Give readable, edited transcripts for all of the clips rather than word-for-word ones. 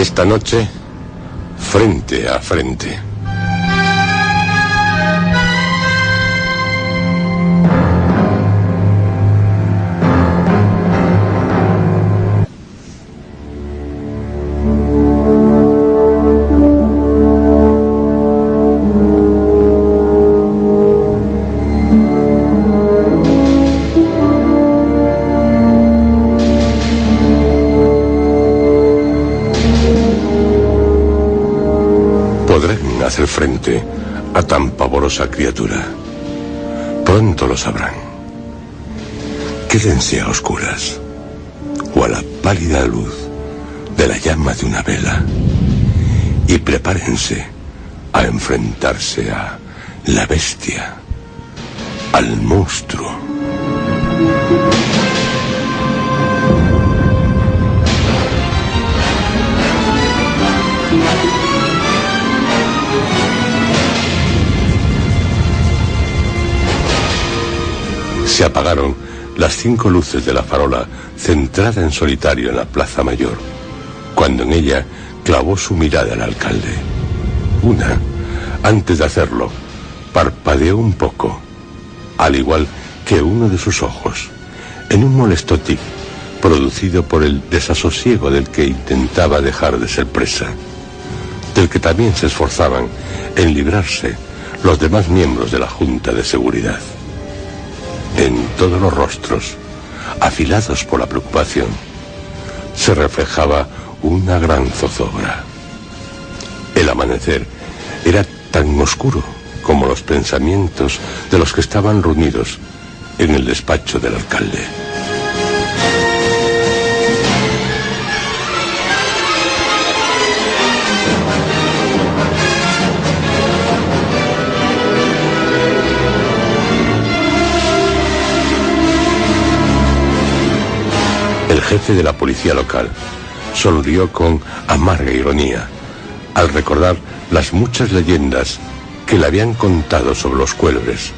Esta noche, frente a frente. Hacer frente a tan pavorosa criatura. Pronto lo sabrán. Quédense a oscuras o a la pálida luz de la llama de una vela y prepárense a enfrentarse a la bestia, al monstruo. Se apagaron las 5 luces de la farola centrada en solitario en la plaza mayor, cuando en ella clavó su mirada el alcalde. Una, antes de hacerlo, parpadeó un poco, al igual que uno de sus ojos, en un molesto tic producido por el desasosiego del que intentaba dejar de ser presa, del que también se esforzaban en librarse los demás miembros de la Junta de Seguridad. En todos los rostros, afilados por la preocupación, se reflejaba una gran zozobra. El amanecer era tan oscuro como los pensamientos de los que estaban reunidos en el despacho del alcalde. El jefe de la policía local sonrió con amarga ironía al recordar las muchas leyendas que le habían contado sobre los cuélebres,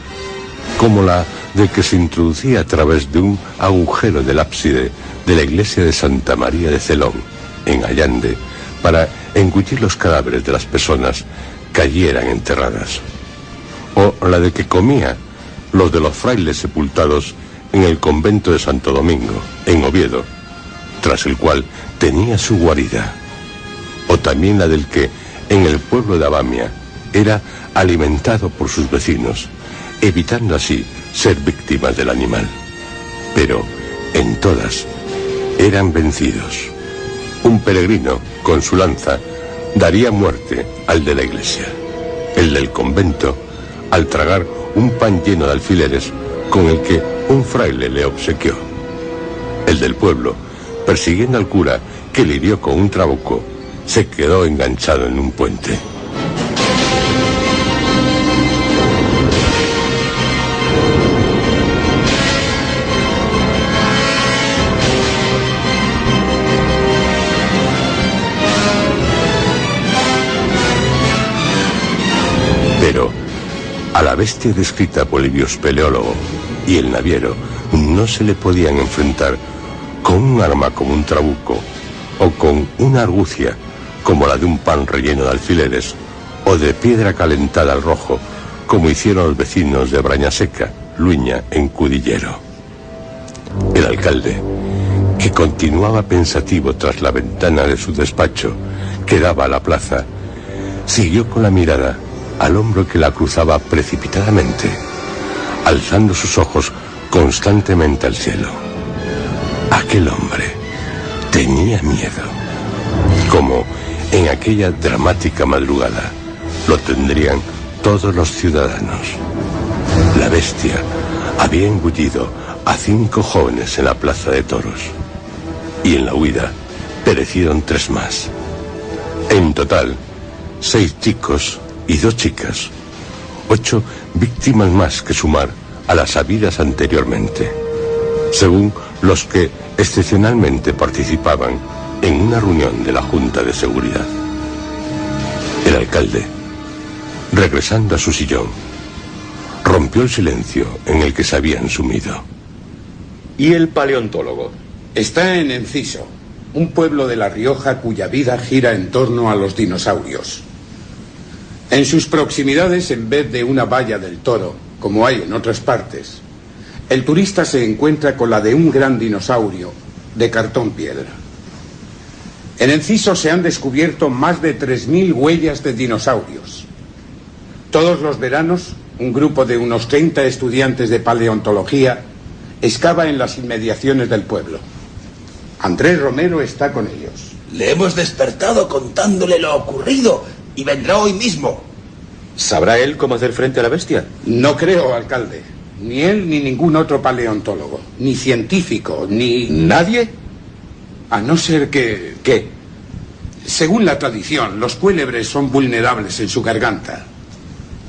como la de que se introducía a través de un agujero del ábside de la iglesia de Santa María de Celón, en Allande, para engullir los cadáveres de las personas que allí eran enterradas, o la de que comía los de los frailes sepultados en el convento de Santo Domingo, en Oviedo, tras el cual tenía su guarida, o también la del que, en el pueblo de Abamia, era alimentado por sus vecinos, evitando así ser víctimas del animal. Pero, en todas, eran vencidos. Un peregrino, con su lanza, daría muerte al de la iglesia. El del convento, al tragar un pan lleno de alfileres con el que un fraile le obsequió. El del pueblo, persiguiendo al cura que le hirió con un trabuco, se quedó enganchado en un puente. Pero a la bestia descrita por el espeleólogo y el naviero no se le podían enfrentar con un arma como un trabuco, o con una argucia como la de un pan relleno de alfileres, o de piedra calentada al rojo, como hicieron los vecinos de Brañaseca, Luña, en Cudillero. El alcalde, que continuaba pensativo tras la ventana de su despacho, que daba a la plaza, siguió con la mirada al hombro que la cruzaba precipitadamente, alzando sus ojos constantemente al cielo. Aquel hombre tenía miedo, como en aquella dramática madrugada lo tendrían todos los ciudadanos. La bestia había engullido a 5 jóvenes en la plaza de toros, y en la huida perecieron 3 más. En total, 6 chicos y 2 chicas, 8 víctimas más que sumar a las habidas anteriormente, según los que excepcionalmente participaban en una reunión de la Junta de Seguridad. El alcalde, regresando a su sillón, rompió el silencio en el que se habían sumido. ¿Y el paleontólogo? Está en Enciso. un pueblo de La Rioja cuya vida gira en torno a los dinosaurios. En sus proximidades, en vez de una valla del toro, como hay en otras partes, el turista se encuentra con la de un gran dinosaurio de cartón piedra. En Enciso se han descubierto más de 3.000 huellas de dinosaurios. Todos los veranos, un grupo de unos 30 estudiantes de paleontología excava en las inmediaciones del pueblo. Andrés Romero está con ellos. Le hemos despertado contándole lo ocurrido y vendrá hoy mismo. ¿Sabrá él cómo hacer frente a la bestia? No creo, alcalde. Ni él ni ningún otro paleontólogo, ni científico, ni... ¿Nadie? A no ser que... ¿Qué? Según la tradición, los cuélebres son vulnerables en su garganta.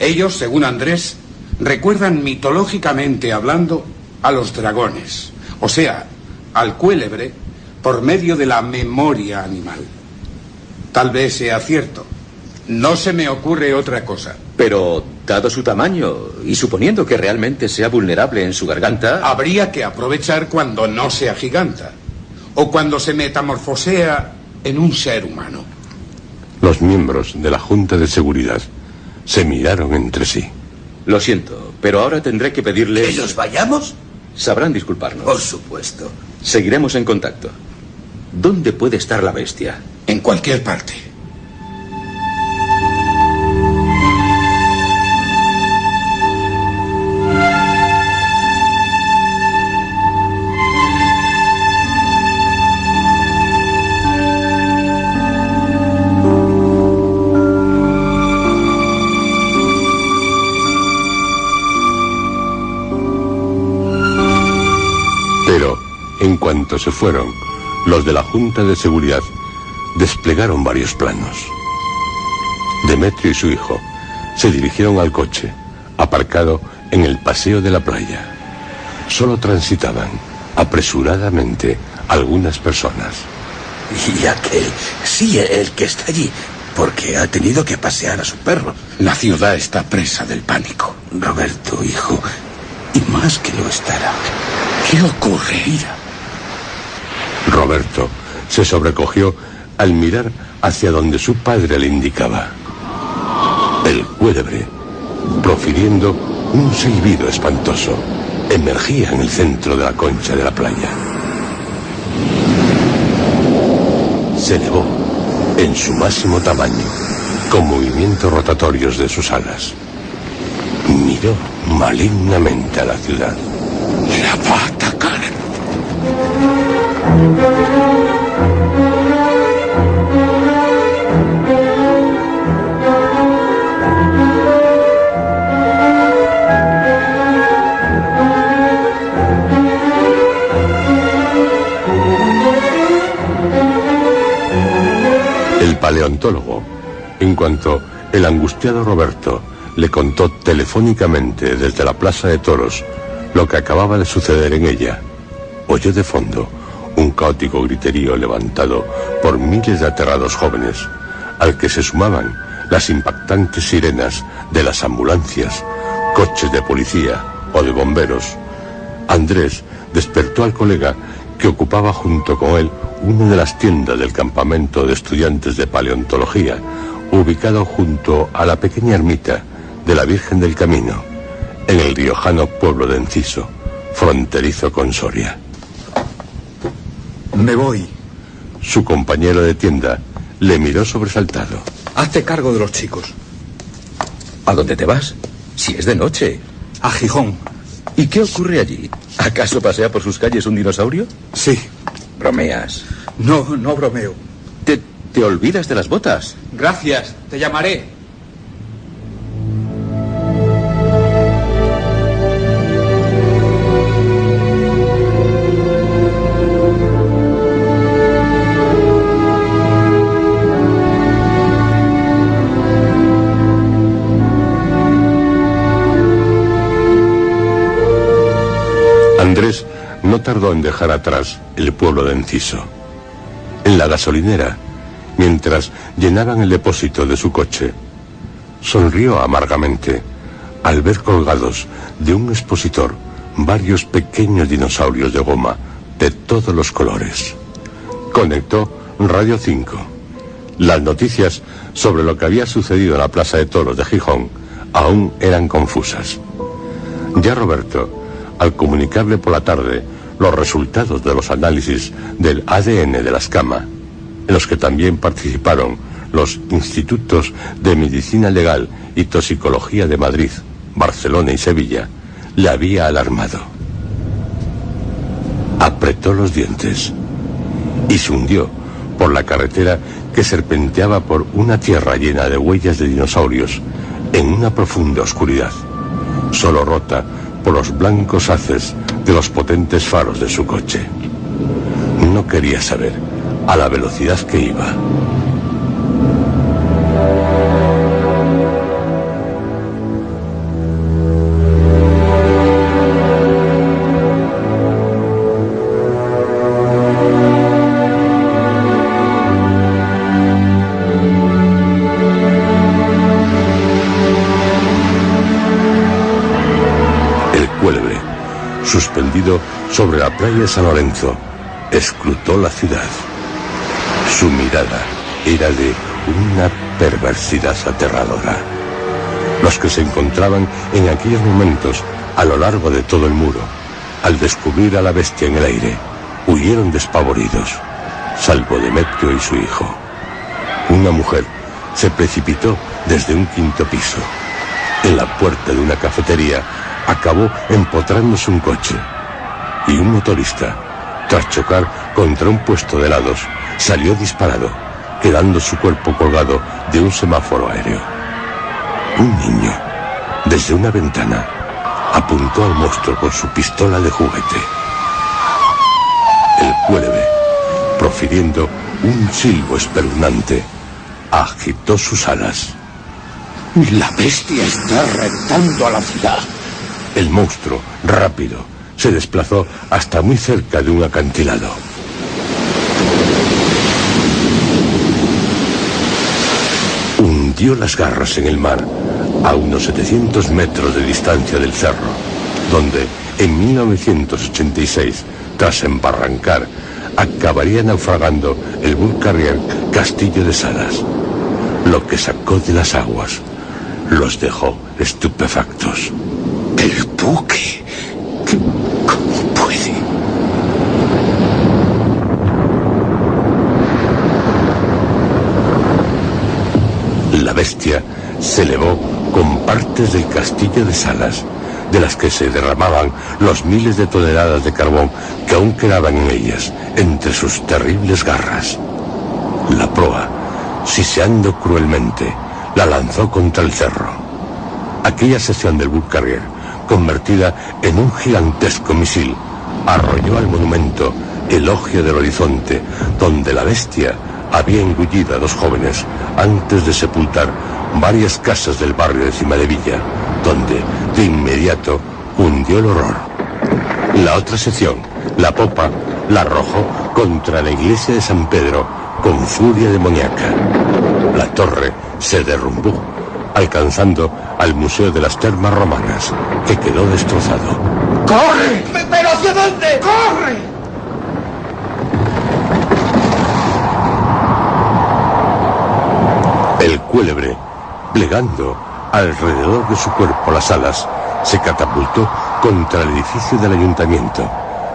Ellos, según Andrés, recuerdan mitológicamente hablando a los dragones, o sea, al cuélebre, por medio de la memoria animal. Tal vez sea cierto. No se me ocurre otra cosa. Pero, dado su tamaño, y suponiendo que realmente sea vulnerable en su garganta... Habría que aprovechar cuando no se agiganta, o cuando se metamorfosea en un ser humano. Los miembros de la Junta de Seguridad se miraron entre sí. Lo siento, pero ahora tendré que pedirles... ¿Que nos vayamos? Sabrán disculparnos. Por supuesto. Seguiremos en contacto. ¿Dónde puede estar la bestia? En cualquier parte. En cuanto se fueron, los de la Junta de Seguridad desplegaron varios planos. Demetrio y su hijo se dirigieron al coche, aparcado en el paseo de la playa. Solo transitaban apresuradamente algunas personas. Y aquel, sí, el que está allí, porque ha tenido que pasear a su perro. La ciudad está presa del pánico. Roberto, hijo, y más que lo estará. ¿Qué ocurre? Mira. Roberto se sobrecogió al mirar hacia donde su padre le indicaba. El cuélebre, profiriendo un silbido espantoso, emergía en el centro de la concha de la playa. Se elevó en su máximo tamaño, con movimientos rotatorios de sus alas. Miró malignamente a la ciudad. ¡La va a atacar! El paleontólogo, en cuanto el angustiado Roberto le contó telefónicamente desde la Plaza de Toros lo que acababa de suceder en ella, oyó de fondo un caótico griterío levantado por miles de aterrados jóvenes, al que se sumaban las impactantes sirenas de las ambulancias, coches de policía o de bomberos. Andrés despertó al colega que ocupaba junto con él una de las tiendas del campamento de estudiantes de paleontología, ubicado junto a la pequeña ermita de la Virgen del Camino, en el riojano pueblo de Enciso, fronterizo con Soria. Me voy. Su compañero de tienda le miró sobresaltado. Hazte cargo de los chicos. ¿A dónde te vas? Si es de noche. A Gijón. ¿Y qué ocurre allí? ¿Acaso pasea por sus calles un dinosaurio? Sí. Bromeas. No bromeo. ¿Te olvidas de las botas? Gracias, te llamaré. Andrés no tardó en dejar atrás el pueblo de Enciso. En la gasolinera, mientras llenaban el depósito de su coche, sonrió amargamente al ver colgados de un expositor varios pequeños dinosaurios de goma de todos los colores. Conectó Radio 5. Las noticias sobre lo que había sucedido en la Plaza de Toros de Gijón aún eran confusas. Ya Roberto, al comunicarle por la tarde los resultados de los análisis del ADN de la escama, en los que también participaron los institutos de Medicina Legal y Toxicología de Madrid, Barcelona y Sevilla, le había alarmado. Apretó los dientes y se hundió por la carretera que serpenteaba por una tierra llena de huellas de dinosaurios en una profunda oscuridad, solo rota por los blancos haces de los potentes faros de su coche. No quería saber a la velocidad que iba. Suspendido sobre la playa de San Lorenzo, escrutó la ciudad. Su mirada era de una perversidad aterradora. Los que se encontraban en aquellos momentos a lo largo de todo el muro, al descubrir a la bestia en el aire, huyeron despavoridos, salvo Demetrio y su hijo. Una mujer se precipitó desde un quinto piso. En la puerta de una cafetería acabó empotrándose un coche y un motorista, tras chocar contra un puesto de helados, salió disparado, quedando su cuerpo colgado de un semáforo aéreo. Un niño, desde una ventana, apuntó al monstruo con su pistola de juguete. El cuélebre, profiriendo un silbo espeluznante, agitó sus alas. La bestia está retando a la ciudad. El monstruo, rápido, se desplazó hasta muy cerca de un acantilado. Hundió las garras en el mar, a unos 700 metros de distancia del cerro, donde en 1986, tras embarrancar, acabaría naufragando el Bull Carrier Castillo de Salas. Lo que sacó de las aguas los dejó estupefactos. El buque. ¿Cómo puede? La bestia se elevó con partes del castillo de Salas, de las que se derramaban los miles de toneladas de carbón que aún quedaban en ellas, entre sus terribles garras. La proa, siseando cruelmente, la lanzó contra el cerro. Aquella sección del Bull Carrier, convertida en un gigantesco misil, arrolló al monumento Elogio del Horizonte, donde la bestia había engullido a dos jóvenes antes de sepultar varias casas del barrio de Cimadevilla, donde de inmediato hundió el horror. La otra sección, la popa, la arrojó contra la iglesia de San Pedro con furia demoníaca. La torre se derrumbó, alcanzando al Museo de las Termas Romanas, que quedó destrozado. ¡Corre! ¿Pero hacia dónde? ¡Corre! El cuélebre, plegando alrededor de su cuerpo las alas, se catapultó contra el edificio del ayuntamiento,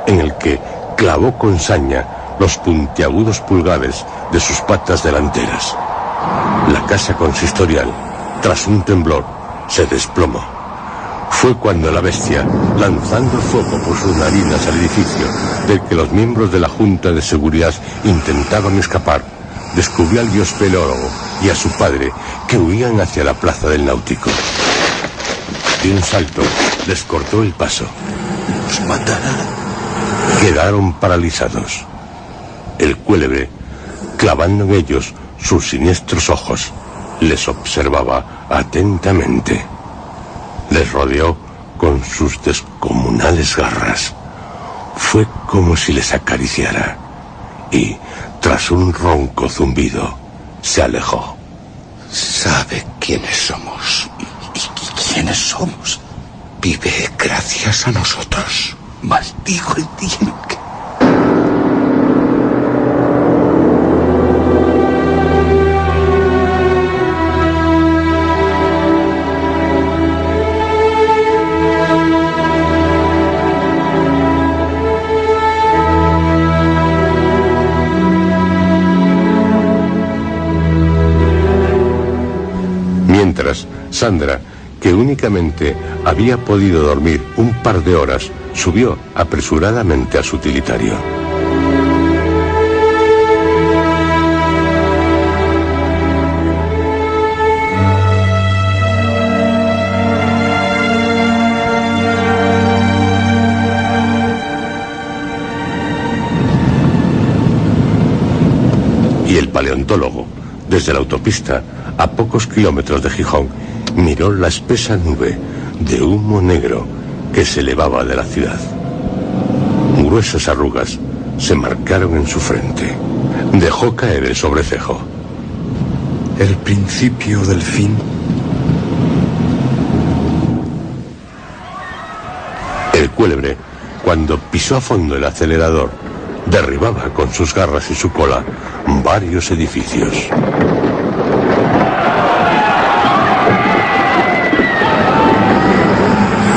en el que clavó con saña los puntiagudos pulgares de sus patas delanteras. La casa consistorial, tras un temblor, se desplomó. Fue cuando la bestia, lanzando fuego por sus narinas al edificio del que los miembros de la Junta de Seguridad intentaban escapar, descubrió al biospeleólogo y a su padre, que huían hacia la plaza del Náutico. De un salto les cortó el paso. ¡Nos matará! Quedaron paralizados. El cuélebre, clavando en ellos sus siniestros ojos, les observaba atentamente. Les rodeó con sus descomunales garras. Fue como si les acariciara y, tras un ronco zumbido, se alejó. Sabe quiénes somos. ¿Y quiénes somos? Vive gracias a nosotros. Maldigo el día en que... Sandra, que únicamente había podido dormir un par de horas, subió apresuradamente a su utilitario. Y el paleontólogo, desde la autopista, a pocos kilómetros de Gijón, miró la espesa nube de humo negro que se elevaba de la ciudad. Gruesas arrugas se marcaron en su frente. Dejó caer el sobrecejo. El principio del fin. El cuélebre, cuando pisó a fondo el acelerador, derribaba con sus garras y su cola varios edificios.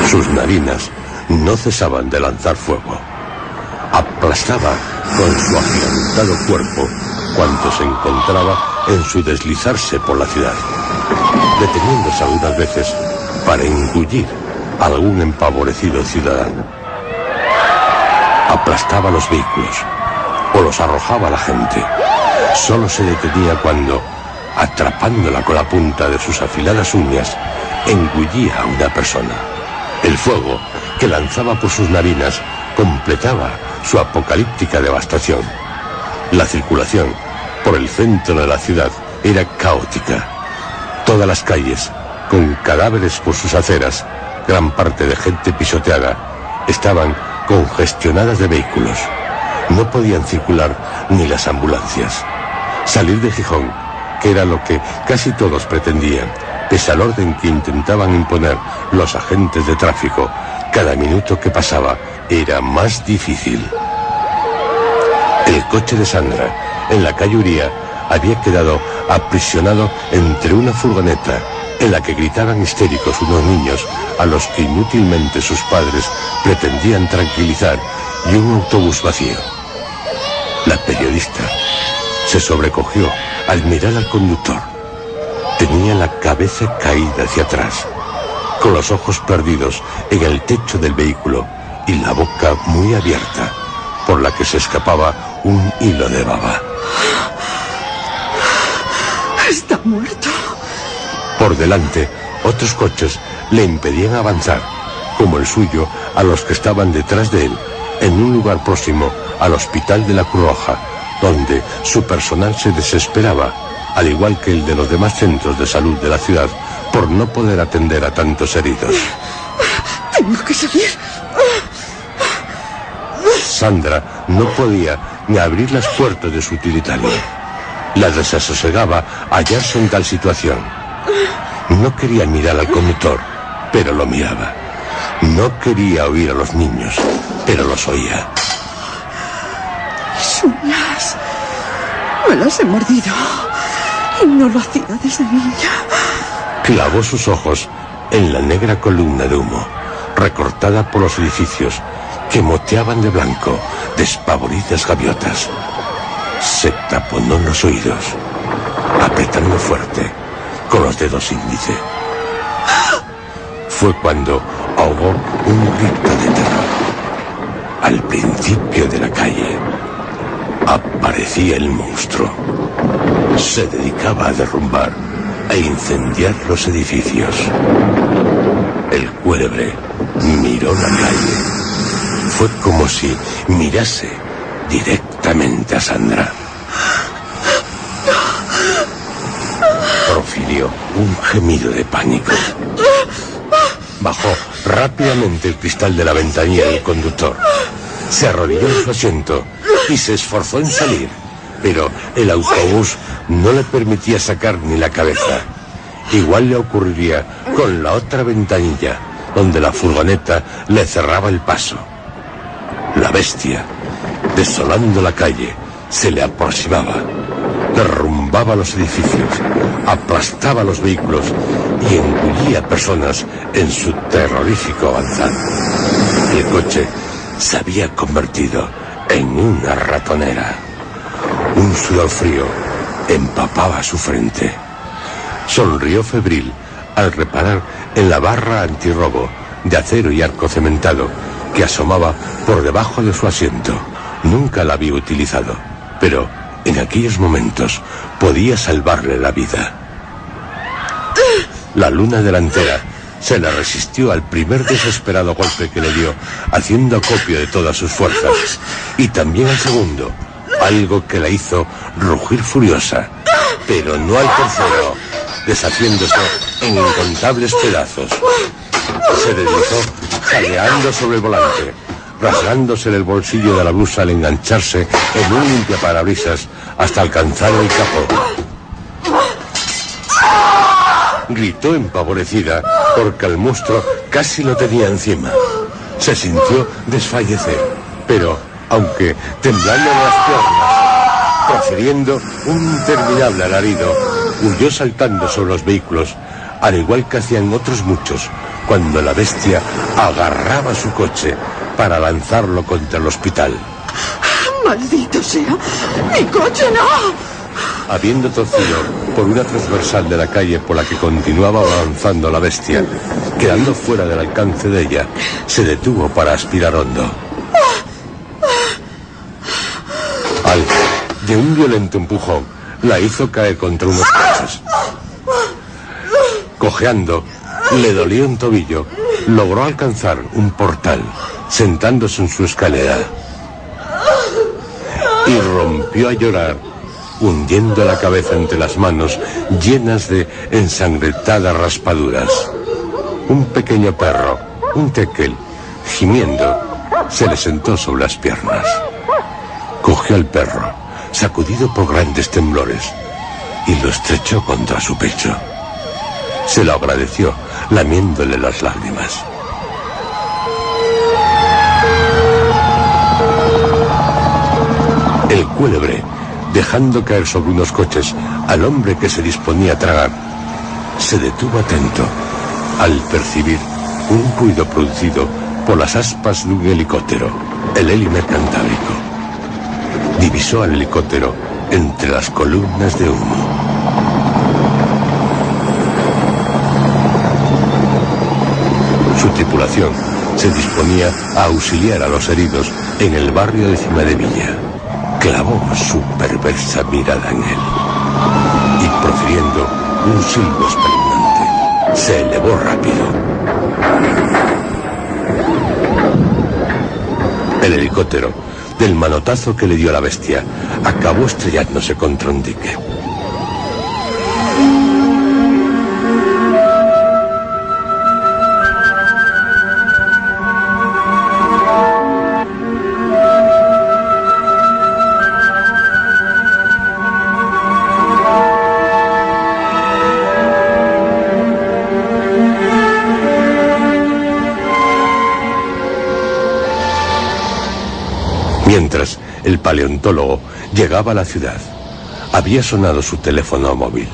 Sus narinas no cesaban de lanzar fuego. Aplastaba con su agigantado cuerpo cuanto se encontraba en su deslizarse por la ciudad, deteniéndose algunas veces para engullir a algún empavorecido ciudadano. Aplastaba los vehículos o los arrojaba a la gente. Solo se detenía cuando, atrapándola con la punta de sus afiladas uñas, engullía a una persona. El fuego que lanzaba por sus narinas completaba su apocalíptica devastación. La circulación por el centro de la ciudad era caótica. Todas las calles, con cadáveres por sus aceras, gran parte de gente pisoteada, estaban congestionadas de vehículos. No podían circular ni las ambulancias. Salir de Gijón, que era lo que casi todos pretendían, pese al orden que intentaban imponer los agentes de tráfico, cada minuto que pasaba era más difícil. El coche de Sandra, en la calle Uría, había quedado aprisionado entre una furgoneta en la que gritaban histéricos unos niños a los que inútilmente sus padres pretendían tranquilizar, y un autobús vacío. La periodista se sobrecogió al mirar al conductor. Tenía la cabeza caída hacia atrás, con los ojos perdidos en el techo del vehículo y la boca muy abierta, por la que se escapaba un hilo de baba. Está muerto. Por delante, otros coches le impedían avanzar, como el suyo a los que estaban detrás de él, en un lugar próximo al Hospital de la Cruz Roja, donde su personal se desesperaba, al igual que el de los demás centros de salud de la ciudad, por no poder atender a tantos heridos. Tengo que salir. Sandra no podía ni abrir las puertas de su utilitario. La desasosegaba hallarse en tal situación. No quería mirar al conductor, pero lo miraba. No quería oír a los niños, pero los oía. Mis uñas. Me las he mordido. Y no lo hacía desde niña. Clavó sus ojos en la negra columna de humo, recortada por los edificios que moteaban de blanco despavoridas gaviotas. Se taponó los oídos, apretando fuerte con los dedos índice. Fue cuando ahogó un grito de terror. Al principio de la calle aparecía el monstruo. Se dedicaba a derrumbar e incendiar los edificios. El cuélebre miró la calle. Fue como si mirase directamente a Sandra. Profirió un gemido de pánico. Bajó rápidamente el cristal de la ventanilla del conductor. Se arrodilló en su asiento y se esforzó en salir, pero el autobús no le permitía sacar ni la cabeza. Igual le ocurriría con la otra ventanilla, donde la furgoneta le cerraba el paso. La bestia, desolando la calle, se le aproximaba. Derrumbaba los edificios, aplastaba los vehículos y engullía personas en su terrorífico avanzar. El coche se había convertido en una ratonera. Un sudor frío empapaba su frente. Sonrió febril al reparar en la barra antirrobo de acero y arco cementado que asomaba por debajo de su asiento. Nunca la había utilizado, pero en aquellos momentos podía salvarle la vida. La luna delantera se le resistió al primer desesperado golpe que le dio, haciendo acopio de todas sus fuerzas, y también al segundo, algo que la hizo rugir furiosa, pero no al tercero, deshaciéndose en incontables pedazos. Se deslizó jadeando sobre el volante, rasgándose el bolsillo de la blusa al engancharse en un limpiaparabrisas hasta alcanzar el capó. Gritó empavorecida porque el monstruo casi lo tenía encima. Se sintió desfallecer, pero, aunque temblando las piernas, profiriendo un interminable alarido, huyó saltando sobre los vehículos, al igual que hacían otros muchos, cuando la bestia agarraba su coche para lanzarlo contra el hospital. ¡Maldito sea! ¡Mi coche no! Habiendo torcido por una transversal de la calle por la que continuaba avanzando la bestia, quedando fuera del alcance de ella, se detuvo para aspirar hondo. De un violento empujón, la hizo caer contra unos coches. Cojeando, le dolía un tobillo, logró alcanzar un portal, sentándose en su escalera. Y rompió a llorar, hundiendo la cabeza entre las manos llenas de ensangrentadas raspaduras. Un pequeño perro, un tekel, gimiendo, se le sentó sobre las piernas. Cogió al perro, sacudido por grandes temblores, y lo estrechó contra su pecho. Se lo agradeció, lamiéndole las lágrimas. El cuélebre, dejando caer sobre unos coches al hombre que se disponía a tragar, se detuvo atento al percibir un ruido producido por las aspas de un helicóptero, el Helimer Cantábrico. Divisó al helicóptero entre las columnas de humo. Su tripulación se disponía a auxiliar a los heridos en el barrio de Cimadevilla. Clavó su perversa mirada en él y, profiriendo un silbo espeluznante, se elevó rápido. El helicóptero, del manotazo que le dio la bestia, acabó estrellándose contra un dique. Mientras el paleontólogo llegaba a la ciudad, había sonado su teléfono móvil.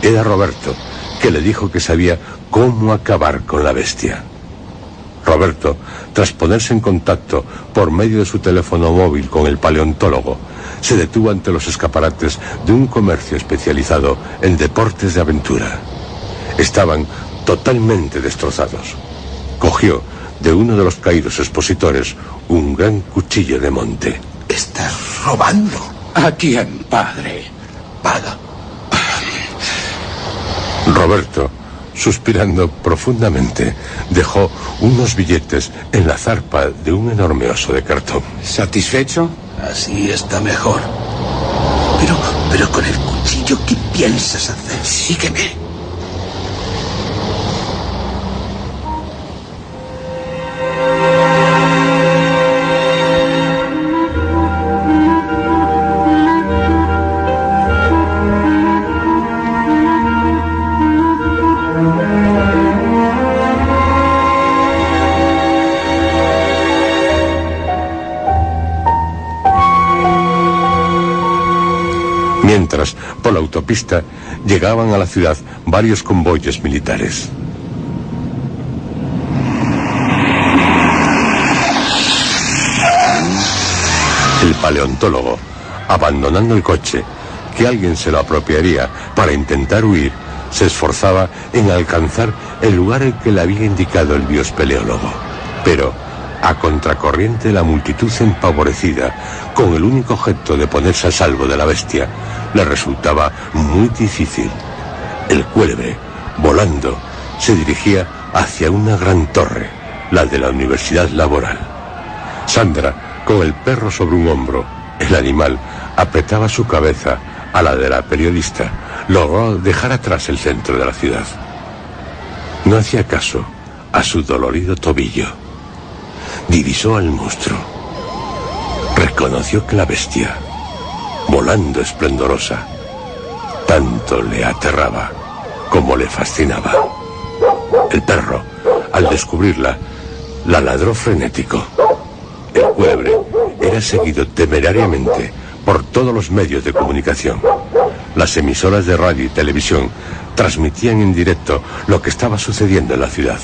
Era Roberto, que le dijo que sabía cómo acabar con la bestia. Roberto, tras ponerse en contacto por medio de su teléfono móvil con el paleontólogo, se detuvo ante los escaparates de un comercio especializado en deportes de aventura. Estaban totalmente destrozados. Cogió de uno de los caídos expositores un gran cuchillo de monte. ¿Estás robando? ¿A quién, padre? Paga. Roberto, suspirando profundamente, dejó unos billetes en la zarpa de un enorme oso de cartón. ¿Satisfecho? Así está mejor. Pero con el cuchillo, ¿qué piensas hacer? Sígueme. Mientras, por la autopista, llegaban a la ciudad varios convoyes militares. El paleontólogo, abandonando el coche, que alguien se lo apropiaría para intentar huir, se esforzaba en alcanzar el lugar en que le había indicado el bioespeleólogo. Pero, a contracorriente, la multitud empavorecida, con el único objeto de ponerse a salvo de la bestia, le resultaba muy difícil. El cuélebre, volando, se dirigía hacia una gran torre, la de la Universidad Laboral. Sandra, con el perro sobre un hombro, el animal apretaba su cabeza a la de la periodista, logró dejar atrás el centro de la ciudad. No hacía caso a su dolorido tobillo. Divisó al monstruo. Reconoció que la bestia, volando esplendorosa, tanto le aterraba como le fascinaba. El perro, al descubrirla, la ladró frenético. El cuélebre era seguido temerariamente por todos los medios de comunicación. Las emisoras de radio y televisión transmitían en directo lo que estaba sucediendo en la ciudad.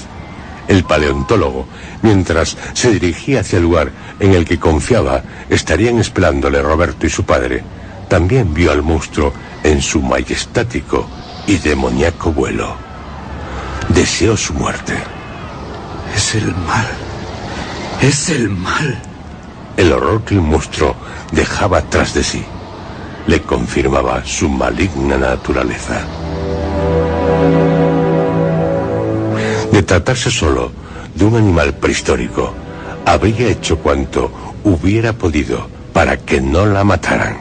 El paleontólogo, mientras se dirigía hacia el lugar en el que confiaba estarían esperándole Roberto y su padre, también vio al monstruo en su majestático y demoníaco vuelo. Deseó su muerte. Es el mal. Es el mal. El horror que el monstruo dejaba tras de sí le confirmaba su maligna naturaleza. De tratarse solo de un animal prehistórico, habría hecho cuanto hubiera podido para que no la mataran.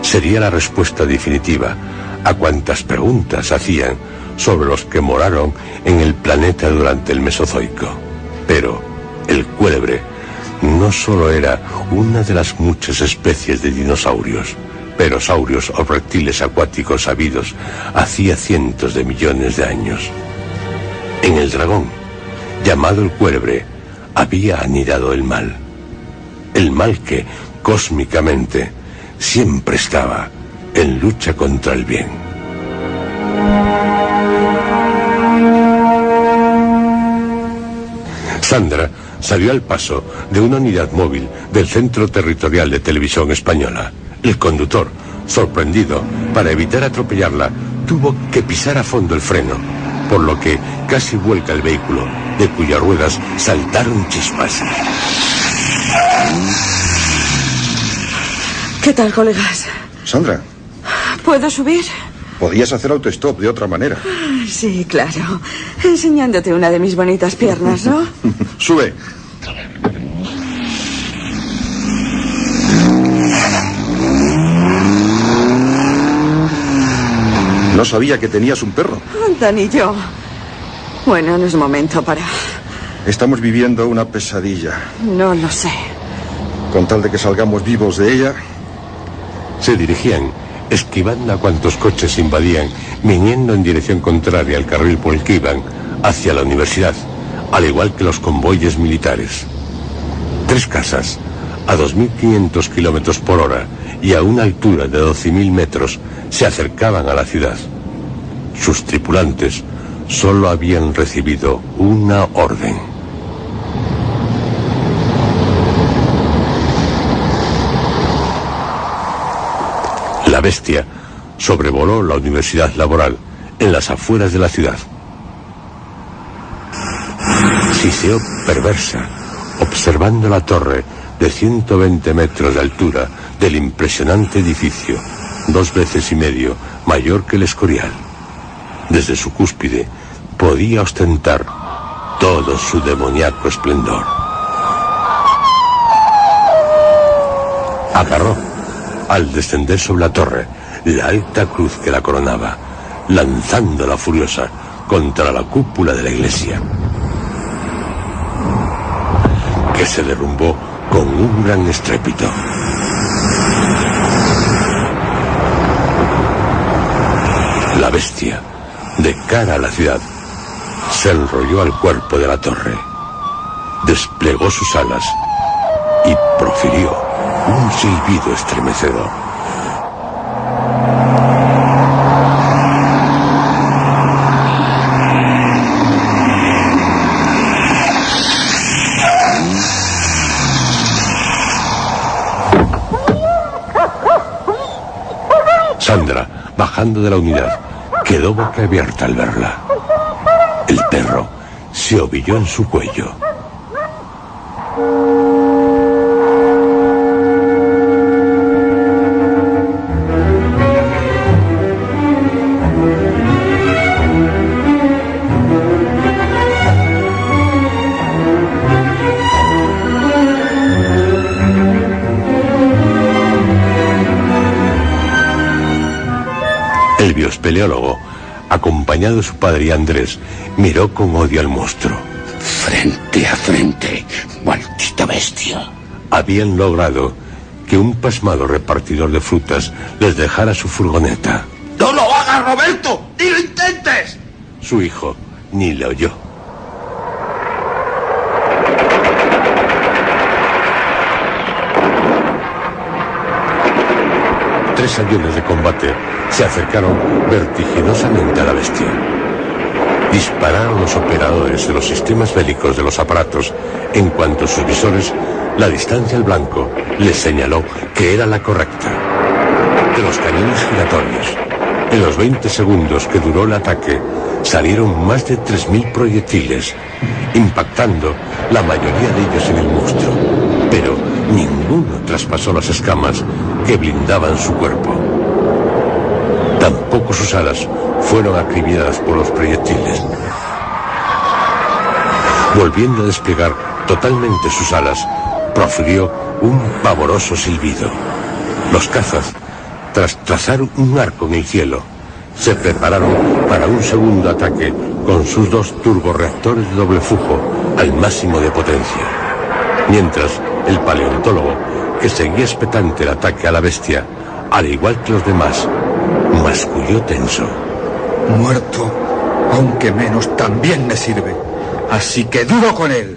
Sería la respuesta definitiva a cuantas preguntas hacían sobre los que moraron en el planeta durante el Mesozoico. Pero el cuélebre no solo era una de las muchas especies de dinosaurios, perosaurios o reptiles acuáticos habidos hacía cientos de millones de años. En el dragón, llamado el cuélebre, había anidado el mal. El mal que, cósmicamente, siempre estaba en lucha contra el bien. Sandra salió al paso de una unidad móvil del Centro Territorial de Televisión Española. El conductor, sorprendido, para evitar atropellarla, tuvo que pisar a fondo el freno, por lo que casi vuelca el vehículo, de cuyas ruedas saltaron chispas. ¿Qué tal, colegas? Sandra, ¿Puedo subir? podías hacer autostop de otra manera. Sí, claro. Enseñándote una de mis bonitas piernas, ¿no? Sube. No sabía que tenías un perro. Tan y yo. Bueno, no es momento para... Estamos viviendo una pesadilla. No lo sé. Con tal de que salgamos vivos de ella. Se dirigían, esquivando a cuantos coches invadían, viniendo en dirección contraria al carril por el que iban, hacia la universidad, al igual que los convoyes militares. 3 casas, a 2.500 kilómetros por hora y a una altura de 12.000 metros, se acercaban a la ciudad. Sus tripulantes solo habían recibido una orden. La bestia sobrevoló la Universidad Laboral en las afueras de la ciudad. Siseó perversa, observando la torre de 120 metros de altura del impresionante edificio, 2 veces y medio mayor que el Escorial. Desde su cúspide podía ostentar todo su demoníaco esplendor. Agarró, al descender sobre la torre, la alta cruz que la coronaba, lanzándola furiosa contra la cúpula de la iglesia, que se derrumbó con un gran estrépito. La bestia, de cara a la ciudad, se enrolló al cuerpo de la torre, desplegó sus alas y profirió un silbido estremecedor. Sandra, bajando de la unidad, quedó boquiabierta al verla. El perro se ovilló en su cuello. El biospeleólogo, acompañado de su padre y Andrés, miró con odio al monstruo. Frente a frente, maldita bestia. Habían logrado que un pasmado repartidor de frutas les dejara su furgoneta. ¡No lo hagas, Roberto! ¡Ni lo intentes! Su hijo ni le oyó. Tres aviones de combate se acercaron vertiginosamente a la bestia. Dispararon los operadores de los sistemas bélicos de los aparatos en cuanto sus visores, la distancia al blanco, les señaló que era la correcta. De los cañones giratorios, en los 20 segundos que duró el ataque, salieron más de 3.000 proyectiles, impactando la mayoría de ellos en el monstruo, pero ninguno traspasó las escamas que blindaban su cuerpo. Tampoco sus alas fueron acribilladas por los proyectiles. Volviendo a desplegar totalmente sus alas, profirió un pavoroso silbido. Los cazas, tras trazar un arco en el cielo, se prepararon para un segundo ataque con sus 2 turborreactores de doble flujo al máximo de potencia. Mientras, el paleontólogo, que seguía expectante el ataque a la bestia, al igual que los demás, masculló tenso. Muerto, aunque menos, también me sirve. Así que duro con él.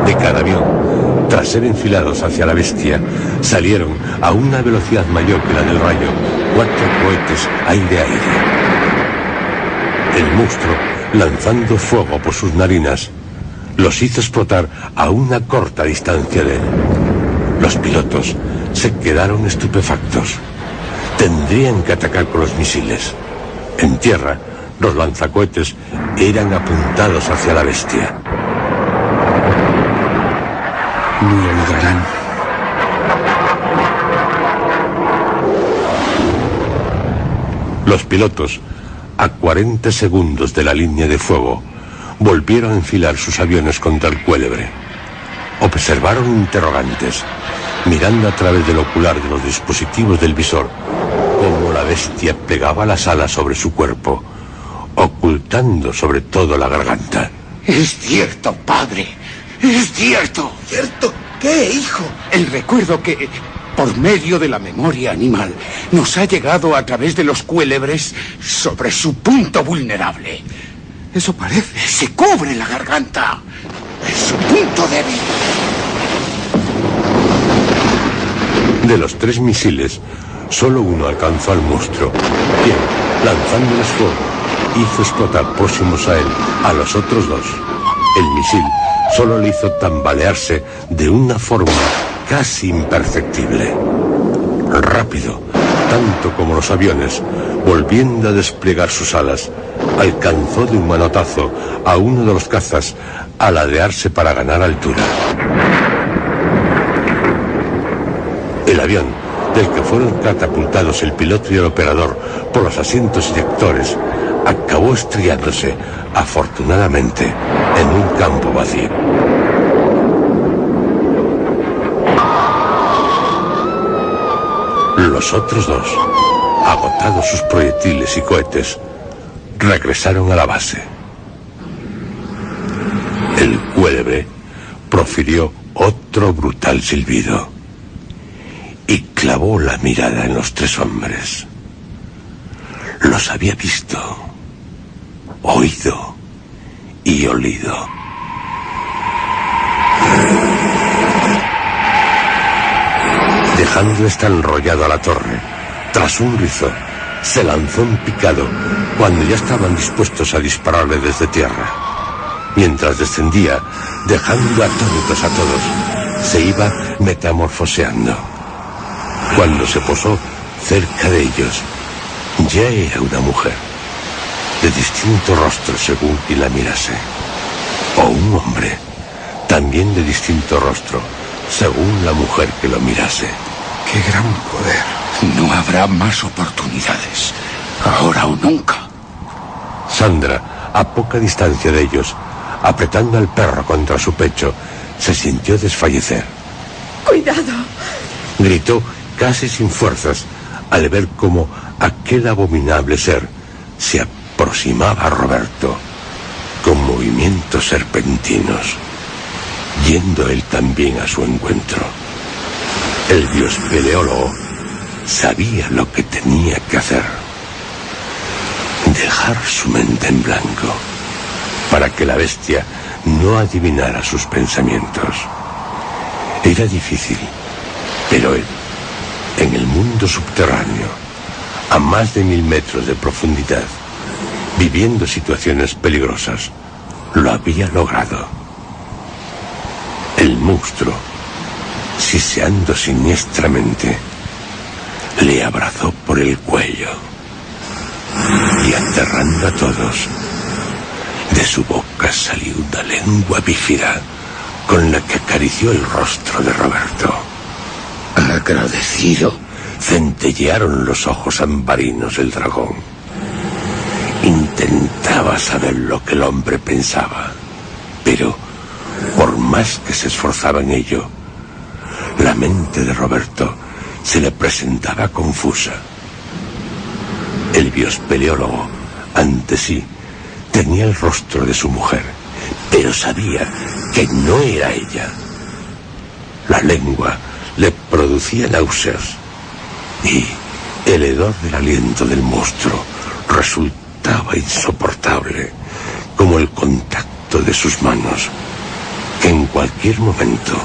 De cada avión, tras ser enfilados hacia la bestia, salieron a una velocidad mayor que la del rayo 4 cohetes aire-aire. El monstruo, lanzando fuego por sus narinas, los hizo explotar a una corta distancia de él. Los pilotos se quedaron estupefactos. Tendrían que atacar con los misiles. En tierra, los lanzacohetes eran apuntados hacia la bestia. No lo lograrán. Los pilotos, a 40 segundos de la línea de fuego, volvieron a enfilar sus aviones contra el cuélebre. Observaron interrogantes, mirando a través del ocular de los dispositivos del visor, cómo la bestia plegaba las alas sobre su cuerpo, ocultando sobre todo la garganta. Es cierto, padre. Es cierto. ¿Cierto qué, hijo? El recuerdo que, por medio de la memoria animal, nos ha llegado a través de los cuélebres sobre su punto vulnerable. Eso parece. Se cubre la garganta. Es su punto débil. De los 3 misiles, solo uno alcanzó al monstruo, quien, lanzándoles fuego, hizo explotar próximos a él a los otros 2. El misil solo le hizo tambalearse de una forma casi imperceptible. Rápido, tanto como los aviones, volviendo a desplegar sus alas, alcanzó de un manotazo a uno de los cazas al ladearse para ganar altura. El avión, del que fueron catapultados el piloto y el operador por los asientos eyectores, acabó estrellándose, afortunadamente, en un campo vacío. Los otros 2, agotados sus proyectiles y cohetes, regresaron a la base. El cuélebre profirió otro brutal silbido y clavó la mirada en los 3 hombres. Los había visto, oído y olido. Dejando estar enrollado a la torre, tras un rizo, se lanzó en picado cuando ya estaban dispuestos a dispararle desde tierra. Mientras descendía, dejando atónitos a todos, se iba metamorfoseando. Cuando se posó cerca de ellos, Ya era una mujer, de distinto rostro según quien la mirase. O un hombre, también de distinto rostro, según la mujer que lo mirase. ¡Qué gran poder! No habrá más oportunidades, ahora o nunca. Sandra, a poca distancia de ellos, apretando al perro contra su pecho, se sintió desfallecer. ¡Cuidado! Gritó casi sin fuerzas al ver cómo aquel abominable ser se aproximaba a Roberto con movimientos serpentinos, yendo él también a su encuentro. El biospeleólogo sabía lo que tenía que hacer: dejar su mente en blanco para que la bestia no adivinara sus pensamientos. Era difícil, pero él, en el mundo subterráneo, a más de 1000 metros de profundidad, viviendo situaciones peligrosas, lo había logrado. El monstruo, siseando siniestramente, le abrazó por el cuello y, aterrando a todos, de su boca salió una lengua bífida con la que acarició el rostro de Roberto. Agradecido. Centellearon los ojos ambarinos del dragón. Intentaba saber lo que el hombre pensaba, pero por más que se esforzaba en ello, la mente de Roberto se le presentaba confusa. El biospeleólogo, ante sí, tenía el rostro de su mujer, pero sabía que no era ella. La lengua le producía náuseas y el hedor del aliento del monstruo resultaba insoportable, como el contacto de sus manos, que en cualquier momento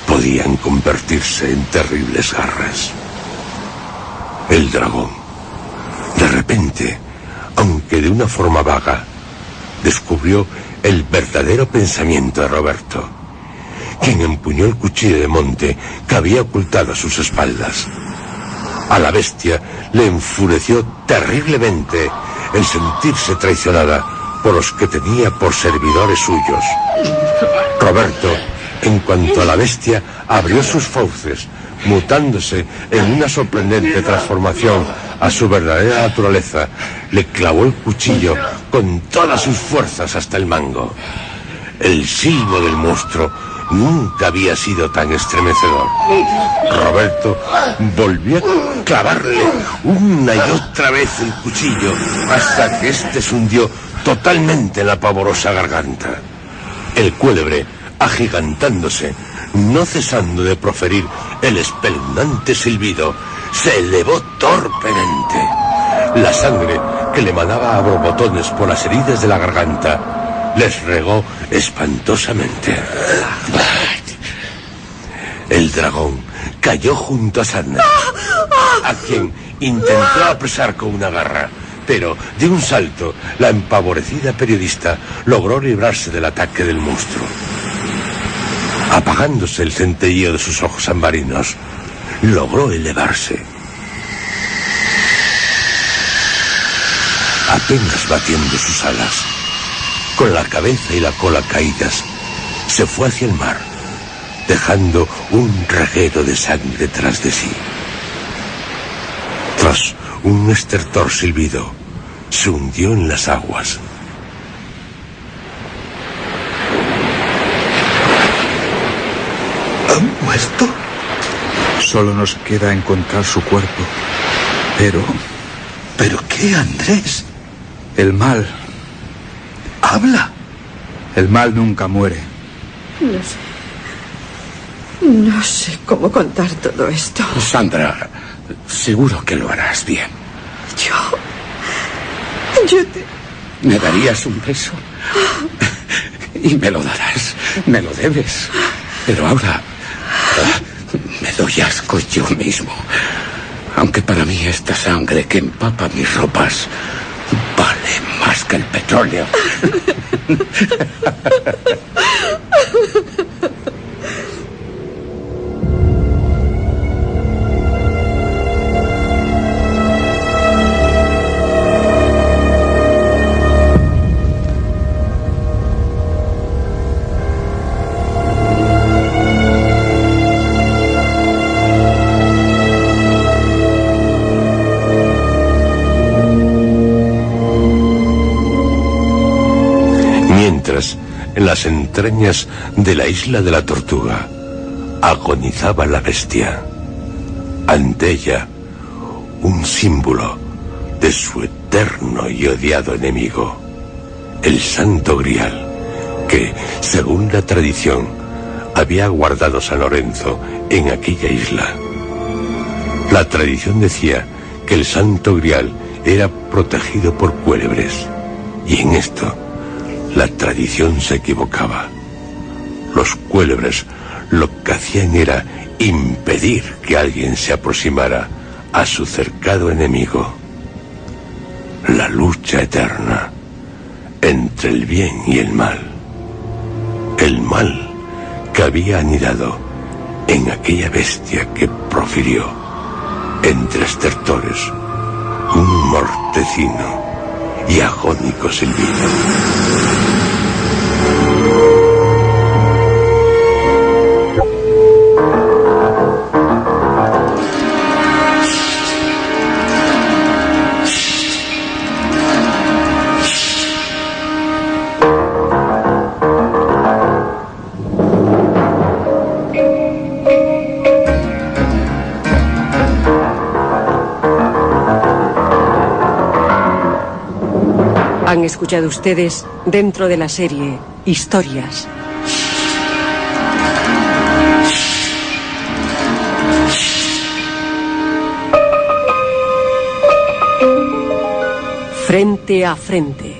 podían convertirse en terribles garras. El dragón, de repente, aunque de una forma vaga, descubrió el verdadero pensamiento de Roberto, quien empuñó el cuchillo de monte que había ocultado a sus espaldas. A la bestia le enfureció terriblemente el sentirse traicionada por los que tenía por servidores suyos. Roberto, en cuanto a la bestia, abrió sus fauces, mutándose en una sorprendente transformación a su verdadera naturaleza, le clavó el cuchillo con todas sus fuerzas hasta el mango. El silbo del monstruo nunca había sido tan estremecedor. Roberto volvió a clavarle una y otra vez el cuchillo hasta que éste se hundió totalmente en la pavorosa garganta. El cuélebre, agigantándose, no cesando de proferir el espeluznante silbido, se elevó torpemente. La sangre que le manaba a borbotones por las heridas de la garganta les regó espantosamente. El dragón cayó junto a Sandra, a quien intentó apresar con una garra, pero de un salto la empavorecida periodista logró librarse del ataque del monstruo. Apagándose el centelleo de sus ojos ambarinos, logró elevarse. Apenas batiendo sus alas, con la cabeza y la cola caídas, se fue hacia el mar, dejando un reguero de sangre tras de sí. Tras un estertor silbido, se hundió en las aguas. ¿Han muerto? Solo nos queda encontrar su cuerpo. ¿Pero qué, Andrés? El mal. ¡Habla! El mal nunca muere. No sé cómo contar todo esto. Sandra, seguro que lo harás bien. Yo te... ¿Me darías un beso? Y me lo darás. Me lo debes. Pero ahora me doy asco yo mismo. Aunque para mí esta sangre que empapa mis ropas vale más que el petróleo. las entrañas de la isla de la Tortuga, agonizaba la bestia. Ante ella, un símbolo de su eterno y odiado enemigo, el Santo Grial, que, según la tradición, había guardado San Lorenzo en aquella isla. La tradición decía que el Santo Grial era protegido por cuélebres, y en esto la tradición se equivocaba. Los cuélebres lo que hacían era impedir que alguien se aproximara a su cercado enemigo. La lucha eterna entre el bien y el mal. El mal que había anidado en aquella bestia que profirió entre estertores un mortecino y agónico silbido. Han escuchado ustedes dentro de la serie Historias. Frente a frente.